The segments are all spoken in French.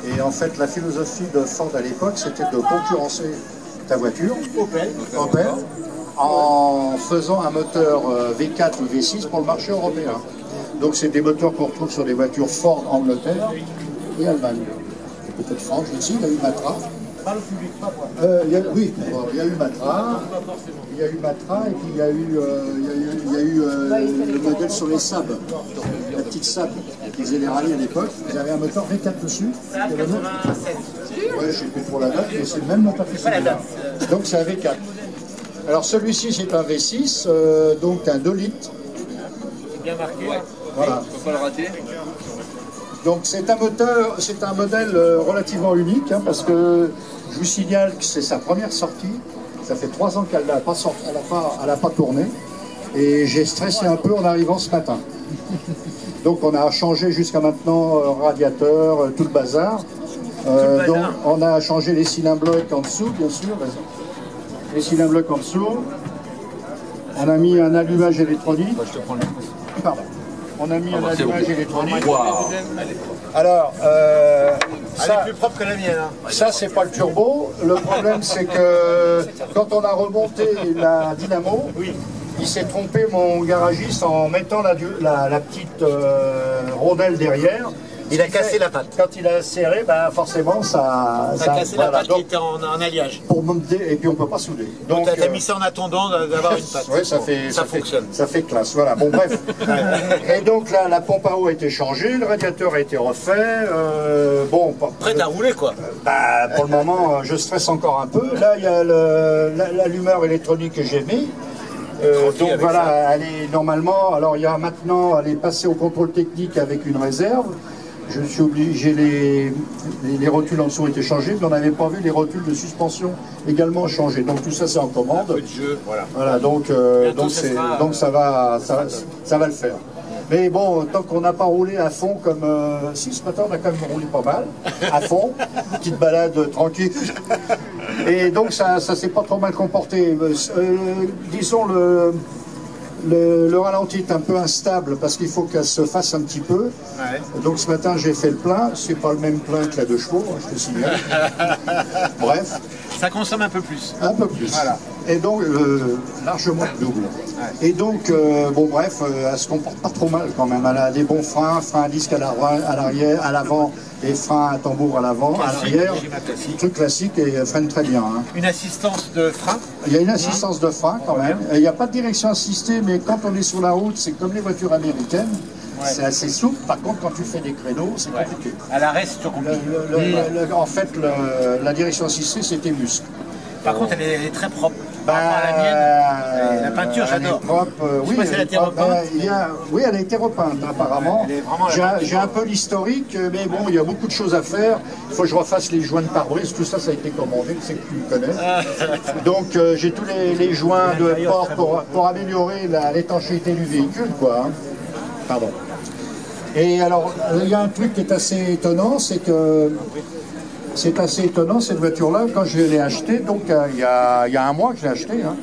Et en fait, la philosophie de Ford à l'époque, c'était de concurrencer ta voiture, Opel, en faisant un moteur V4 ou V6 pour le marché européen. Donc c'est des moteurs qu'on retrouve sur des voitures Ford Angleterre et Allemagne. Et peut-être France aussi, il y a eu Matra. Oui, il y a eu Matra, et puis il y a eu le modèle sur les Saab, la petite Saab qui faisait les rallyes à l'époque. Ils avaient un moteur V4 dessus. Ça, 87. Ouais, je sais plus pour la date, mais c'est le même moteur que celui-là. Donc c'est un V4. Alors celui-ci c'est un V6, donc un 2 litres. C'est bien marqué. Ouais. Voilà. Faut pas le rater. Donc c'est un modèle relativement unique, hein, parce que je vous signale que c'est sa première sortie. Ça fait 3 ans qu'elle n'a pas, pas tourné. Et j'ai stressé un peu en arrivant ce matin. Donc on a changé jusqu'à maintenant radiateur, tout le bazar. Donc on a changé les cylindres blocs en dessous, bien sûr. Les cylindres blocs en dessous. On a mis un allumage électronique. Pardon. On a mis un allumage électronique. Wow. Alors, elle est plus propre que la mienne. Hein. Ça, c'est pas le turbo. Le problème, c'est que quand on a remonté la dynamo, il s'est trompé, mon garagiste, en mettant la petite rondelle derrière. Il a cassé la patte. Quand il a serré, ben forcément, ça a cassé la patte qui était en alliage. Pour monter, et puis on ne peut pas souder. Donc, tu as mis ça en attendant d'avoir une patte. Oui, ça fonctionne. Ça fait classe, voilà. Bon, bref. Et donc là, la pompe à eau a été changée, le radiateur a été refait. Prêt à rouler, quoi. Pour le moment, je stresse encore un peu. Là, il y a l'allumeur électronique que j'ai mis. Donc voilà, elle est normalement, alors il y a maintenant, elle est passée au contrôle technique avec une réserve. Je suis obligé, les rotules en dessous ont été changés, mais on n'avait pas vu les rotules de suspension également changées. Donc tout ça c'est en commande. Un peu de jeu, voilà. Voilà, donc ça va le faire. Mais bon, tant qu'on n'a pas roulé à fond comme... si, ce matin, on a quand même roulé pas mal, à fond, petite balade tranquille. Et donc, ça s'est pas trop mal comporté. Disons, le ralenti est un peu instable parce qu'il faut qu'elle se fasse un petit peu. Ouais. Donc, ce matin, j'ai fait le plein. C'est pas le même plein que la 2 chevaux, hein, je te signale. Bref. Ça consomme un peu plus. Un peu plus. Voilà. Et donc, largement double. Ouais. Et donc, bon bref, elle se comporte pas trop mal quand même. Elle a des bons freins à disque à l'arrière, à l'avant, et freins à tambour à l'avant, à l'arrière. Truc classique et elle freine très bien. Hein. Une assistance de frein? Il y a une assistance de frein quand même. Il n'y a pas de direction assistée, mais quand on est sur la route, c'est comme les voitures américaines. Ouais. C'est assez souple, par contre quand tu fais des créneaux, c'est compliqué. À l'arrêt, c'est toujours compliqué. En fait, la direction assistée, c'est tes muscles. Par contre, elle est très propre. Par rapport à la mienne, la peinture, j'adore. Oui, elle a été repeinte. Oui, elle a été repeinte, apparemment. J'ai un peu l'historique, mais bon, il y a beaucoup de choses à faire. Il faut que je refasse les joints de pare-brise, tout ça, ça a été commandé, c'est que tu me connais. Donc, j'ai tous les joints de port pour améliorer l'étanchéité du véhicule, quoi. Hein. Pardon. Et alors, il y a un truc qui est assez étonnant, c'est que c'est assez étonnant cette voiture-là, quand je l'ai achetée, donc il y a un mois que je l'ai achetée, hein,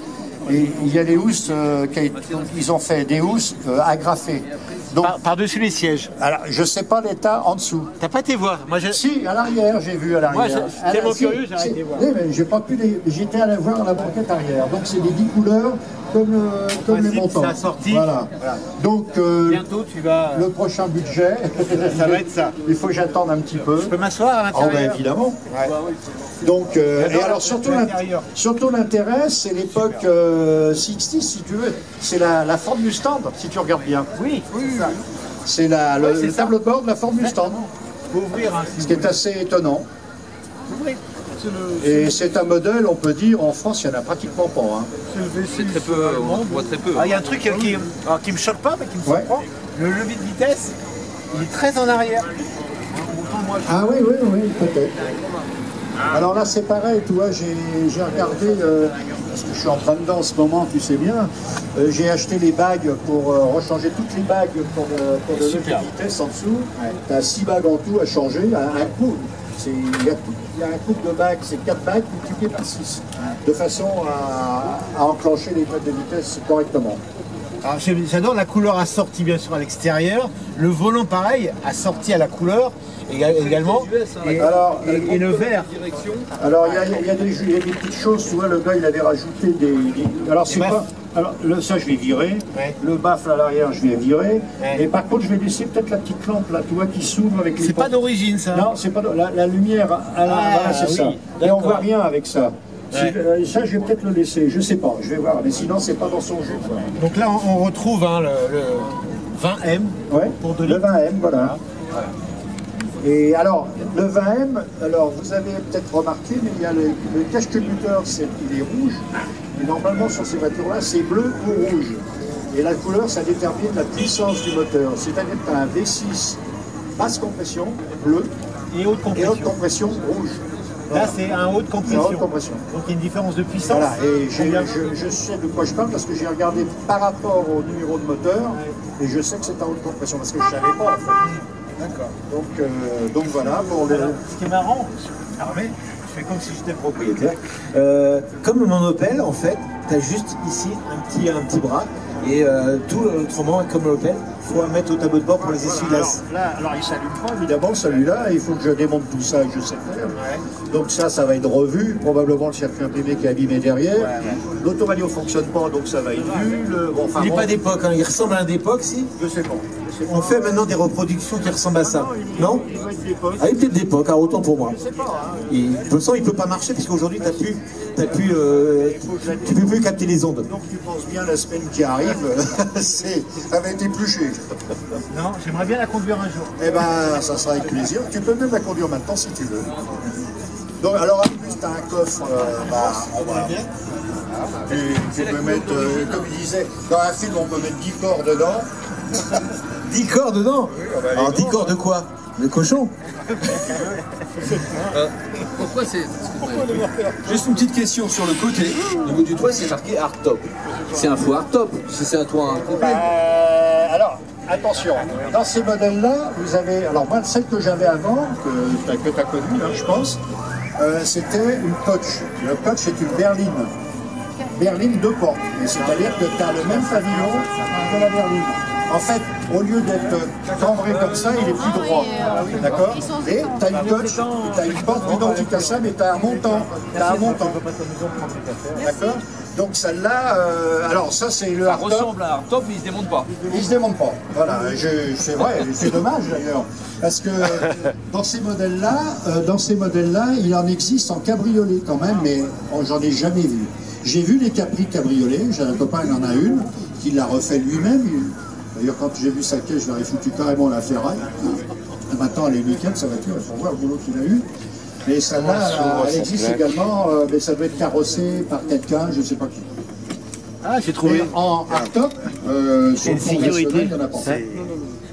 et il y a des housses, ils ont fait des housses agrafées. Par-dessus les sièges. Alors, je sais pas l'état en dessous. T'as pas été voir? Moi, si, à l'arrière, j'ai vu à l'arrière. Moi, j'étais tellement curieux, j'ai été voir. Oui, mais j'ai pas pu j'étais allé voir la banquette arrière. Donc, c'est des 10 couleurs comme les montants. Ça a sorti. Voilà. Donc, bientôt, tu vas... Le prochain budget, ça va être ça. Il faut que j'attende un petit peu. Je peux m'asseoir à l'intérieur? Oh, ben, évidemment. Ouais. Donc, et alors, surtout l'intérêt, c'est l'époque 60, si tu veux. C'est la Ford Mustang, si tu regardes bien. Oui, oui. C'est le tableau de bord de la Ford Mustang. Faut ouvrir, hein, ce qui est assez étonnant. Et c'est un modèle, on peut dire, en France, il n'y en a pratiquement pas. Hein. C'est très peu, on voit très peu. Il y a un truc qui me choque pas, mais qui me surprend. Le levier de vitesse, il est très en arrière. Ah oui, peut-être. Alors là, c'est pareil, tu vois, j'ai regardé, parce que je suis en train dedans en ce moment, tu sais bien, j'ai acheté les bagues pour rechanger toutes les bagues pour le levier de vitesse en dessous. Tu as 6 bagues en tout à changer, un coup. Il y a un couple de bagues, c'est 4 bagues multipliées par 6, de façon à enclencher les modes de vitesse correctement. Alors j'adore la couleur assortie bien sûr à l'extérieur. Le volant pareil, assorti à la couleur également. Et le vert. Alors il y a des petites choses, tu vois, le gars il avait rajouté des... Alors c'est pas... Alors ça je vais virer, le baffle à l'arrière je vais virer, et par contre je vais laisser peut-être la petite lampe là, tu vois, qui s'ouvre avec les... C'est pas d'origine ça? Non, c'est pas la lumière, voilà, c'est ça. Et on voit rien avec ça. Ça je vais peut-être le laisser, je sais pas, je vais voir, mais sinon c'est pas dans son jeu. Quoi. Donc là on retrouve hein, le 20M pour de le 20M, voilà. Et alors, le 20M, alors vous avez peut-être remarqué, mais il y a le cache-culbuteur, il est rouge, et normalement sur ces voitures-là, c'est bleu ou rouge. Et la couleur, ça détermine la puissance du moteur. C'est-à-dire que tu as un V6 basse compression, bleu, et haute compression rouge. Là, c'est un haute compression. Donc il y a une différence de puissance. Voilà, et je sais de quoi je parle parce que j'ai regardé par rapport au numéro de moteur, et je sais que c'est en haute compression, parce que je ne savais pas en fait. D'accord. Donc voilà, pour le... Ce qui est marrant, Hervé, je fais comme si j'étais le propriétaire. Comme mon Opel, en fait, tu as juste ici un petit bras. Et tout autrement, comme l'Opel, il faut mettre au tableau de bord pour les essuie-glaces. Alors il ne s'allume pas, évidemment, celui-là. Il faut que je démonte tout ça et que je sais faire. Donc ça va être revu. Probablement le circuit imprimé qui est abîmé derrière. L'autoradio ne fonctionne pas, donc ça va être vu. Il n'est pas d'époque, hein. Il ressemble à un d'époque, si. Je sais pas. On fait maintenant des reproductions qui ressemblent à ça. Non? Ah, il est peut-être d'époque, hein, autant pour moi. Je sais pas. Et, de toute façon, il ne peut pas marcher parce qu'aujourd'hui, tu peux plus capter les ondes. Donc tu penses bien la semaine qui arrive, ça va être épluché. Non, j'aimerais bien la conduire un jour. Eh ben, ça sera avec plaisir. Tu peux même la conduire maintenant si tu veux. Donc, alors en plus, tu as un coffre en bas. Tu peux mettre, comme il disait, dans un film, on peut mettre 10 corps dedans. 10 corps dedans? Oui, alors 10 corps de quoi? Le cochon? Pourquoi c'est... Juste une petite question sur le côté, au niveau du toit c'est marqué hardtop. C'est un faux hardtop, si c'est un toit complet. Alors, attention, dans ces modèles-là, vous avez... Alors moi, celle que j'avais avant, que tu as connue, hein, je pense, c'était une coach. Le coach, c'est une berline. Berline de porte. C'est-à-dire que tu as le même pavillon que la berline. En fait, au lieu d'être cambré comme ça, il est plus droit. D'accord? Et tu as une coach, tu as une porte identique à ça, mais tu as un montant. D'accord? Donc celle-là, alors ça c'est le hardtop. Ça ressemble à un hardtop, mais il se démonte pas. Il se démonte pas. Voilà, c'est vrai, c'est dommage d'ailleurs. Parce que dans ces modèles-là, il en existe en cabriolet quand même, mais j'en ai jamais vu. J'ai vu les Capri cabriolets, j'ai un copain qui en a une, qui l'a refait lui-même. D'ailleurs, quand j'ai vu sa caisse, je leur ai foutu carrément la ferraille. Et maintenant, elle est nickel, sa voiture, il faut voir le boulot qu'il a eu. Mais celle-là, elle existe également, mais ça doit être carrossé par quelqu'un, je ne sais pas qui. Ah, j'ai trouvé. Et en hardtop, sur le conventionnel, il n'y en a pas.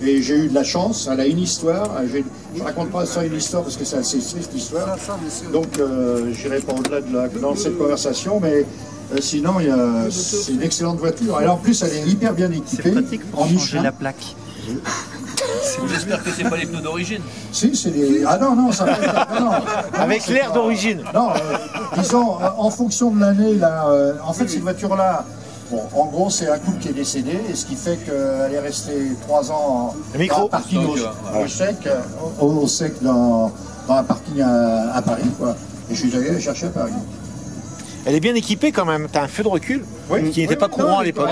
Et j'ai eu de la chance, elle a une histoire. Je ne raconte pas ça une histoire parce que c'est assez triste l'histoire. Donc, je n'irai pas au-delà dans cette conversation, mais. Sinon, c'est une excellente voiture. Et en plus, elle est hyper bien équipée. C'est pratique pour changer la plaque. J'espère que c'est pas les pneus d'origine. Si, c'est les... Ah non, ça va être... Non. Avec l'air d'origine. Non, disons, en fonction de l'année, là... en fait, cette voiture-là, bon, en gros, c'est un couple qui est décédé, et ce qui fait qu'elle est restée 3 ans en parking au sec dans un parking à Paris, quoi. Et je suis allé la chercher à Paris. Elle est bien équipée quand même, tu as un feu de recul qui n'était pas courant à l'époque.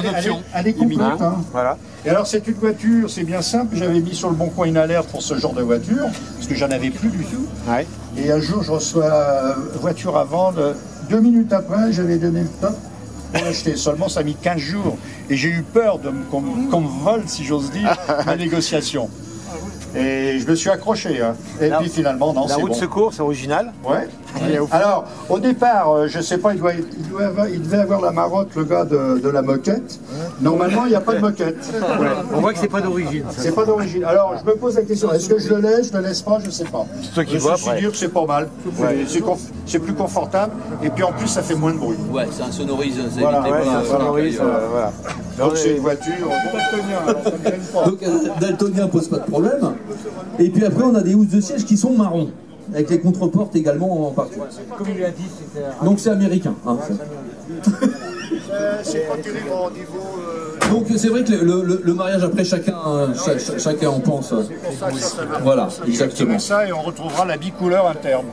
Elle est complète. Hein. Voilà. Et alors c'est une voiture, c'est bien simple, j'avais mis sur le bon coin une alerte pour ce genre de voiture, parce que j'en avais plus du tout. Ouais. Et un jour je reçois voiture à vendre, 2 minutes après j'avais donné le top pour l'acheter. Seulement ça a mis 15 jours. Et j'ai eu peur qu'on me vole, si j'ose dire, ma négociation. Et je me suis accroché. Hein. Et puis finalement, non, c'est bon. La roue de secours, c'est original. Ouais. Alors, au départ, je sais pas, il devait avoir la marotte, le gars de la moquette. Normalement, il n'y a pas de moquette. Ouais. On voit que c'est pas d'origine. C'est pas d'origine. Alors, je me pose la question, est-ce que je le laisse pas, je sais pas. C'est toi qui je vois, suis sûr que c'est pas mal. Ouais. C'est plus confortable. Et puis en plus, ça fait moins de bruit. Ouais, c'est un sonorise. Voilà, voilà. Donc c'est une voiture Donc daltonien pose pas de problème. Et puis après, on a des housses de siège qui sont marrons, avec les contreportes également en partie. Comme il a dit, c'était... Donc c'est américain. Hein. C'est pas terrible au niveau... Donc c'est vrai que le mariage après chacun en pense. Voilà, exactement. Ça et on retrouvera la bicouleur interne.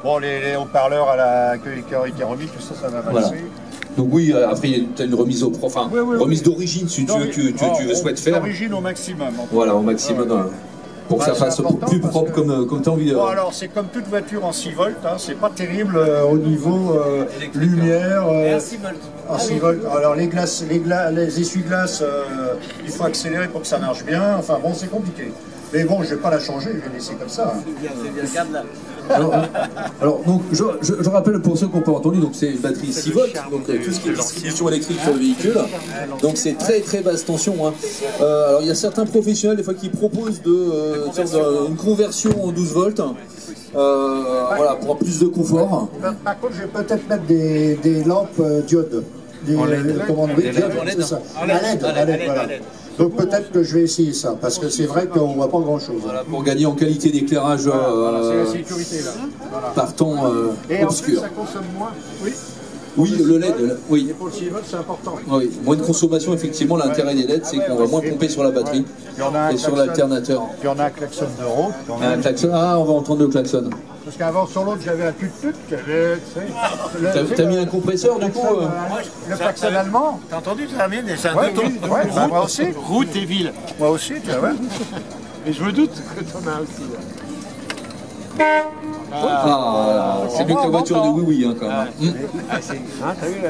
Bon, les haut-parleurs qui ont été remis, tout ça, ça va passer. Voilà. Donc oui, après tu as une remise au enfin, remise d'origine si tu souhaites faire. D'origine au maximum. Voilà, au maximum. Pour que ça fasse plus propre comme tu as envie de... Bon, alors c'est comme toute voiture en 6 volts, hein, c'est pas terrible au niveau lumière. Et un 6 volts. En 6 volts. Alors les essuie-glaces, il faut accélérer pour que ça marche bien. Enfin bon, c'est compliqué. Mais bon, je vais pas la changer, je vais laisser comme ça. Alors donc, je rappelle pour ceux qui n'ont pas entendu, donc c'est une batterie 6 volts, donc tout ce qui est distribution électrique sur le véhicule, donc c'est très basse tension. Hein. Alors il y a certains professionnels des fois qui proposent une conversion en 12 volts, voilà, pour plus de confort. Par contre, je vais peut-être mettre des lampes diodes. Des LED, c'est ça. La LED, voilà. Donc peut-être que je vais essayer ça, parce que c'est vrai qu'on ne voit pas grand-chose. Voilà, pour gagner en qualité d'éclairage c'est la sécurité, là. Voilà. Par temps et obscur. En plus, ça consomme moins. Oui, le LED, oui. Et pour le 6 volts, c'est important. Oui, moins de consommation, effectivement. L'intérêt des LED, c'est qu'on va moins pomper sur la batterie et sur l'alternateur. Puis on a un klaxon de route. Un klaxon, on va entendre le klaxon. Parce qu'avant, sur l'autre, j'avais un tut-tut. T'as mis un compresseur, du coup Le klaxon allemand. T'as entendu, ça la mienne, c'est un ouais, moi aussi. Route et ville. Moi aussi, tu vois. Mais je me doute que t'en as aussi. C'est mieux que la voiture de oui, hein, quand même.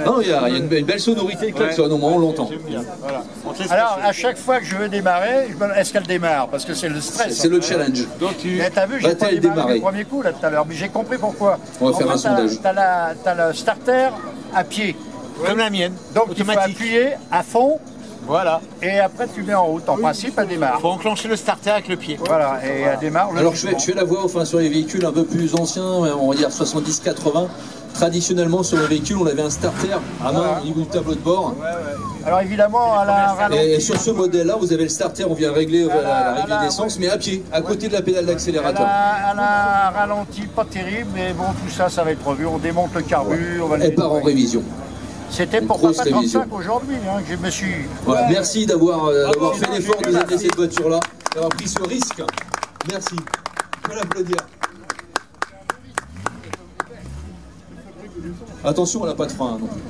Non, il y a une belle sonorité de klaxon, au moins on l'entend. Alors, à chaque fois que je veux démarrer, est-ce qu'elle démarre? Parce que c'est le stress. C'est le challenge. T'as vu, j'ai pas démarré du premier coup là tout à l'heure, mais j'ai compris pourquoi. On va faire un sondage. T'as le starter à pied. Comme la mienne. Donc il faut appuyer à fond. Voilà. Et après tu mets en route. En principe, elle démarre. Il faut enclencher le starter avec le pied. Voilà, et elle démarre. Alors je fais la voix enfin, sur les véhicules un peu plus anciens, on va dire 70-80. Traditionnellement sur les véhicules, on avait un starter à main au niveau du tableau de bord. Alors évidemment, à la ralenti. Et sur ce modèle-là, vous avez le starter, on vient régler la règle d'essence, mais à pied, à côté de la pédale d'accélérateur. Elle a ralenti, pas terrible, mais bon, tout ça, ça va être revu. On démonte le carbu, on va le Elle part en révision. C'était pour Papa 35 aujourd'hui, hein, que je me suis... Voilà, merci d'avoir fait l'effort de nous amener cette voiture-là, d'avoir pris ce risque. Merci. Je peux l'applaudir. Attention, elle n'a pas de frein non plus.